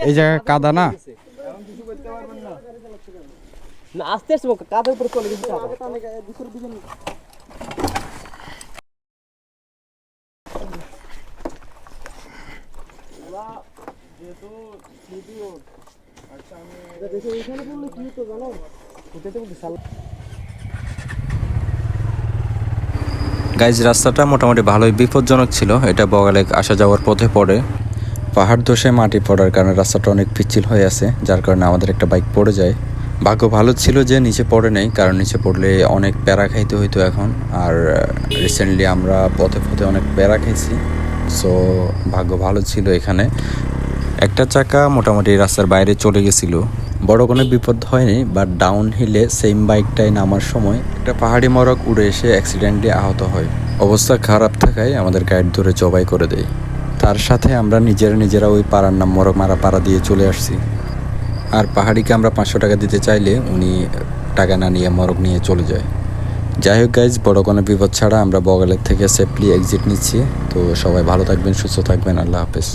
এই জায়গায় কাদা না, না আস্তে আস্তে কাদের উপরে চলে গেছে গাইজ রাস্তাটা মোটামুটি ভালোই বিপজ্জনক ছিল। এটা বগালে আসা যাওয়ার পথে পড়ে, পাহাড় ধসে মাটি পড়ার কারণে রাস্তাটা অনেক পিচ্ছিল হয়ে আছে, যার কারণে আমাদের একটা বাইক পড়ে যায়। ভাগ্য ভালো ছিল যে নিচে পড়ে নেই, কারণ নিচে পড়লে অনেক প্যারা খাইতে হইতো এখন। আর রিসেন্টলি আমরা পথে পথে অনেক প্যারা খাইছি, সো ভাগ্য ভালো ছিল এখানে। একটা চাকা মোটামুটি রাস্তার বাইরে চলে গেছিলো, বড় কোনো বিপদ হয়নি। বাট ডাউন হিলে সেম বাইকটায় নামার সময় একটা পাহাড়ি মরক উড়ে এসে অ্যাক্সিডেন্টে আহত হয়। অবস্থা খারাপ থাকায় আমাদের গাইড ধরে জবাই করে দেয়। তার সাথে আমরা নিজেরা ওই পাড়ার নাম মরক মারা পাড়া দিয়ে চলে আসছি। আর পাহাড়িকে আমরা 500 টাকা দিতে চাইলে উনি টাকা না নিয়ে মরক নিয়ে চলে যায়। যাই হোক গাইজ, বড় কোনো বিপদ ছাড়া আমরা বগালের থেকে সেফলি এক্সিট নিচ্ছি। তো সবাই ভালো থাকবেন, সুস্থ থাকবেন, আল্লাহ হাফেজ।